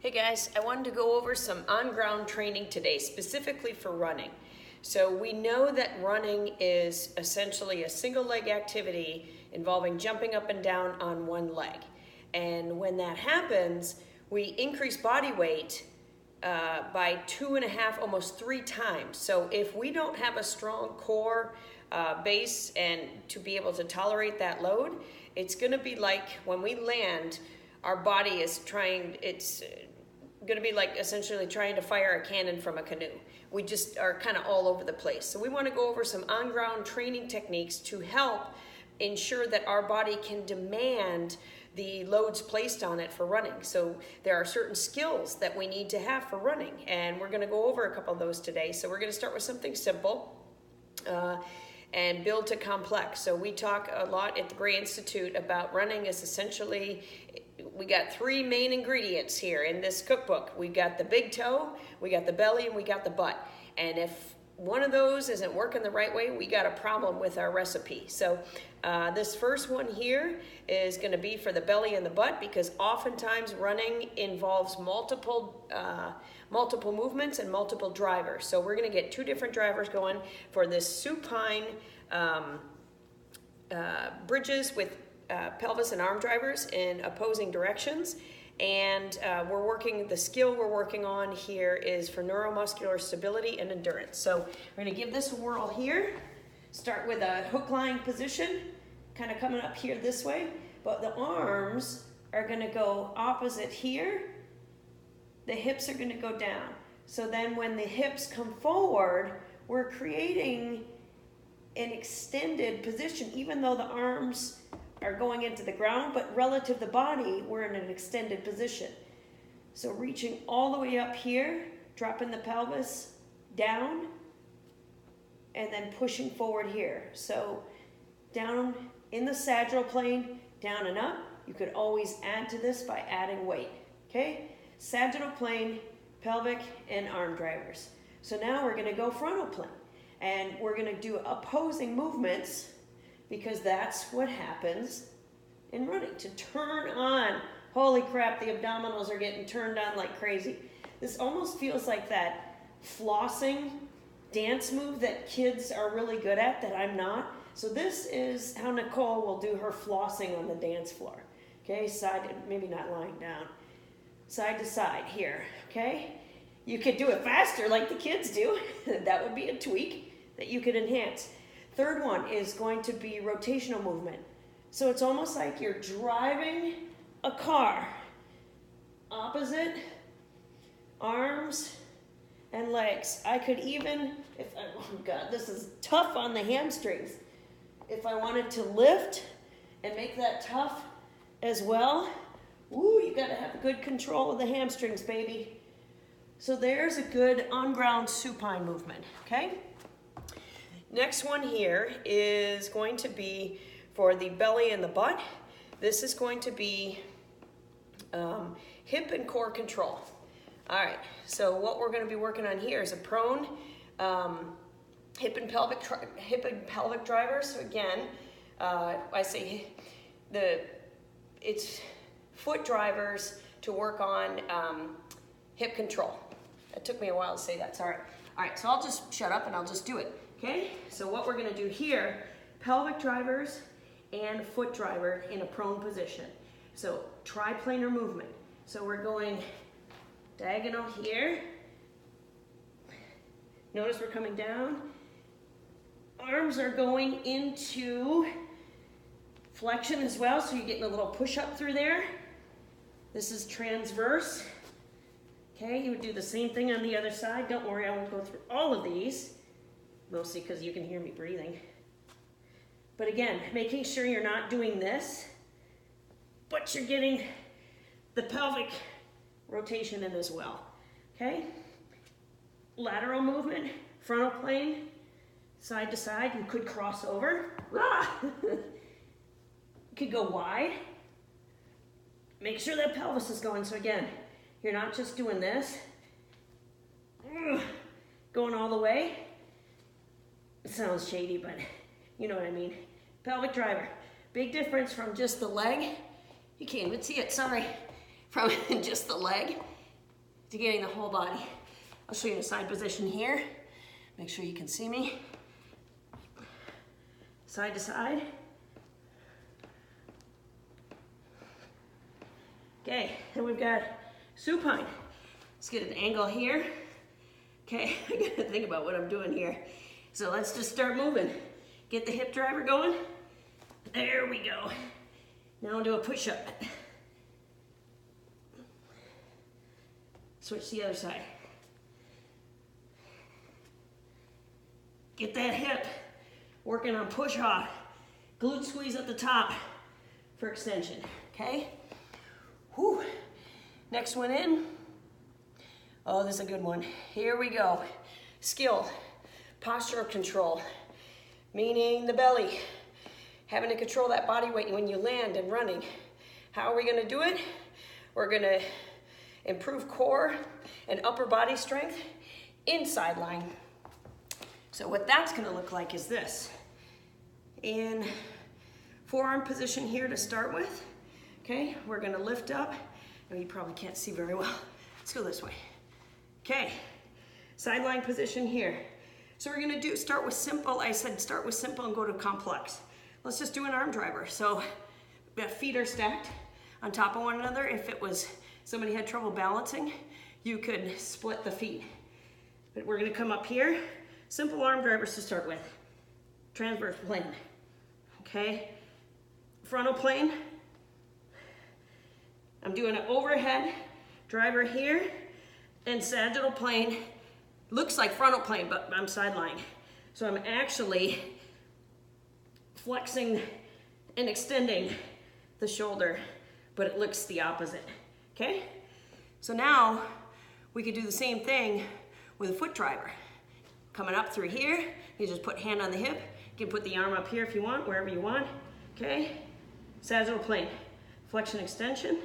Hey guys, I wanted to go over some on-ground training today, specifically for running. So we know that running is essentially a single leg activity involving jumping up and down on one leg. And when that happens, we increase body weight by 2.5, almost 3 times. So if we don't have a strong core base and to be able to tolerate that load, it's gonna be like when we land, our body is it's going to be like essentially trying to fire a cannon from a canoe. We just are kind of all over the place. So we want to go over some on-ground training techniques to help ensure that our body can demand the loads placed on it for running. So there are certain skills that we need to have for running, and we're going to go over a couple of those today. So we're going to start with something simple and build to complex. So we talk a lot at the Gray Institute about running is essentially, we got 3 main ingredients here in this cookbook. We got the big toe, we got the belly, and we got the butt. And if one of those isn't working the right way, we got a problem with our recipe. So this first one here is going to be for the belly and the butt, because oftentimes running involves multiple movements and multiple drivers. So we're going to get 2 different drivers going for this supine bridges with pelvis and arm drivers in opposing directions. And the skill we're working on here is for neuromuscular stability and endurance. So we're going to give this a whirl here. Start with a hook lying position, kind of coming up here this way, but the arms are going to go opposite here. The hips are going to go down. So then when the hips come forward, we're creating an extended position, even though the arms are going into the ground, but relative to the body, we're in an extended position. So reaching all the way up here, dropping the pelvis down, and then pushing forward here. So down in the sagittal plane, down and up. You could always add to this by adding weight, okay? Sagittal plane, pelvic, and arm drivers. So now we're gonna go frontal plane, and we're gonna do opposing movements, because that's what happens in running, to turn on. Holy crap, the abdominals are getting turned on like crazy. This almost feels like that flossing dance move that kids are really good at that I'm not. So this is how Nicole will do her flossing on the dance floor. Okay, side, maybe not lying down. Side to side here, okay? You could do it faster like the kids do. That would be a tweak that you could enhance. Third one is going to be rotational movement. So it's almost like you're driving a car. Opposite, arms and legs. I could even, oh God, this is tough on the hamstrings. If I wanted to lift and make that tough as well, woo, you gotta have good control of the hamstrings, baby. So there's a good on-ground supine movement, okay? Next one here is going to be for the belly and the butt. This is going to be hip and core control. All right, so what we're going to be working on here is a prone hip and pelvic driver. So again, I say it's foot drivers to work on hip control. It took me a while to say that, sorry. All right, so I'll just shut up and I'll just do it. Okay, so what we're gonna do here, pelvic drivers and foot driver in a prone position. So triplanar movement. So we're going diagonal here. Notice we're coming down. Arms are going into flexion as well, so you're getting a little push up through there. This is transverse. Okay, you would do the same thing on the other side. Don't worry, I won't go through all of these. Mostly because you can hear me breathing. But again, making sure you're not doing this, but you're getting the pelvic rotation in as well, okay? Lateral movement, frontal plane, side to side. You could cross over. You could go wide. Make sure that pelvis is going. So again, you're not just doing this, going all the way. It sounds shady, but you know what I mean. Pelvic driver. Big difference from just the leg. You can't even see it, sorry. From just the leg to getting the whole body. I'll show you a side position here. Make sure you can see me. Side to side. Okay, then we've got supine. Let's get an angle here. Okay, I gotta think about what I'm doing here. So let's just start moving. Get the hip driver going. There we go. Now we'll do a push-up. Switch to the other side. Get that hip working on push-off. Glute squeeze at the top for extension, okay? Whew. Next one in. Oh, this is a good one. Here we go. Skill, postural control, meaning the belly. Having to control that body weight when you land and running. How are we gonna do it? We're gonna improve core and upper body strength inside line. So what that's gonna look like is this. In forearm position here to start with. Okay, we're gonna lift up. Oh, you probably can't see very well. Let's go this way. Okay, sideline position here. So we're gonna start with simple. I said start with simple and go to complex. Let's just do an arm driver. So feet are stacked on top of one another. If it was somebody had trouble balancing, you could split the feet. But we're gonna come up here. Simple arm drivers to start with. Transverse plane, okay? Frontal plane. I'm doing an overhead driver here and sagittal plane. Looks like frontal plane, but I'm sideline. So I'm actually flexing and extending the shoulder, but it looks the opposite, okay? So now we could do the same thing with a foot driver. Coming up through here, you just put hand on the hip. You can put the arm up here if you want, wherever you want, okay? Sagittal plane, flexion extension.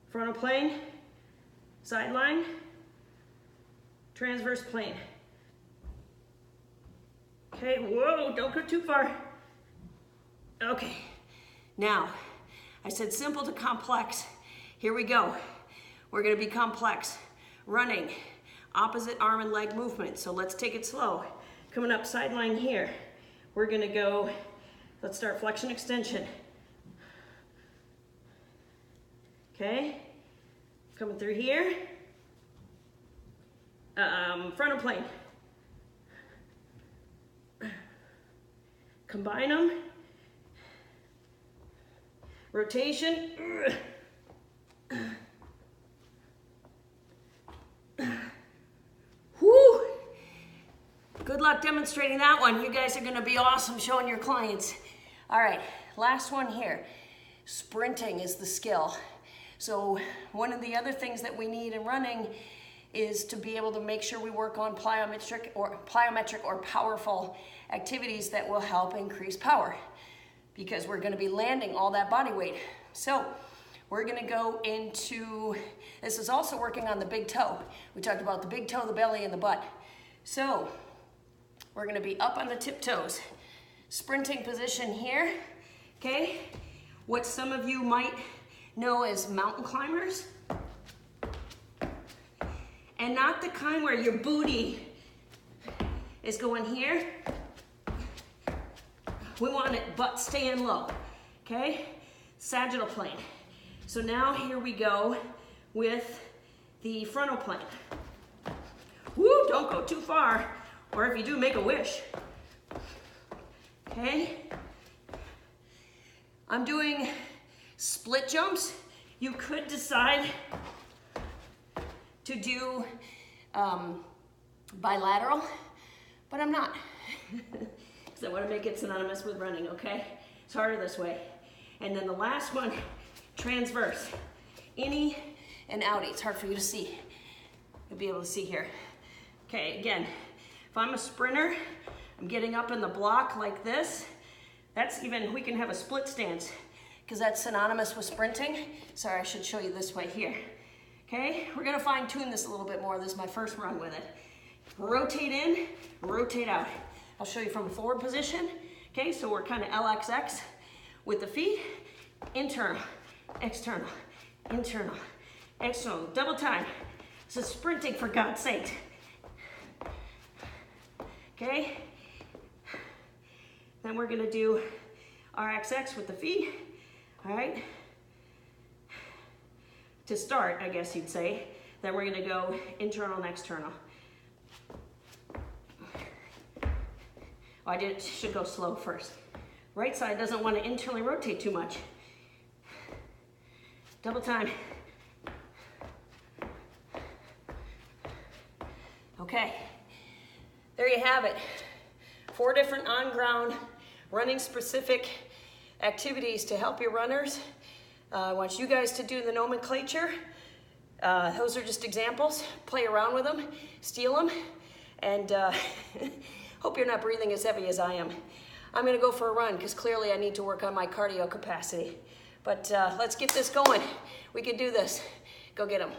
Frontal plane, sideline, transverse plane. Okay, whoa, don't go too far. Okay, now, I said simple to complex. Here we go. We're gonna be complex. Running, opposite arm and leg movement. So let's take it slow. Coming up sideline here. We're gonna go, let's start flexion extension. Okay, coming through here. Frontal plane. Combine them. Rotation. Whew. Good luck demonstrating that one. You guys are gonna be awesome showing your clients. All right, last one here. Sprinting is the skill. So one of the other things that we need in running is to be able to make sure we work on plyometric or powerful activities that will help increase power, because we're gonna be landing all that body weight. So we're gonna go into, this is also working on the big toe. We talked about the big toe, the belly, and the butt. So we're gonna be up on the tiptoes. Sprinting position here, okay? What some of you might know as mountain climbers. And not the kind where your booty is going here. We want it butt staying low, okay? Sagittal plane. So now here we go with the frontal plane. Woo, don't go too far, or if you do, make a wish. Okay? I'm doing split jumps. You could decide to do bilateral, but I'm not. Because I want to make it synonymous with running, okay? It's harder this way. And then the last one, transverse. Innie and outie. It's hard for you to see. You'll be able to see here. Okay, again, if I'm a sprinter, I'm getting up in the block like this. That's even, we can have a split stance, because that's synonymous with sprinting. Sorry, I should show you this way here. Okay, we're gonna fine tune this a little bit more. This is my first run with it. Rotate in, rotate out. I'll show you from a forward position. Okay, so we're kind of LXX with the feet. Internal, external, internal, external, double time. This is sprinting, for God's sake. Okay? Then we're gonna do RXX with the feet, all right? To start, I guess you'd say. Then we're gonna go internal and external. Oh, should go slow first. Right side doesn't want to internally rotate too much. Double time. Okay, there you have it. 4 different on-ground running specific activities to help your runners. I want you guys to do the nomenclature. Those are just examples. Play around with them, steal them, and hope you're not breathing as heavy as I am. I'm gonna go for a run because clearly I need to work on my cardio capacity. But let's get this going. We can do this. Go get them.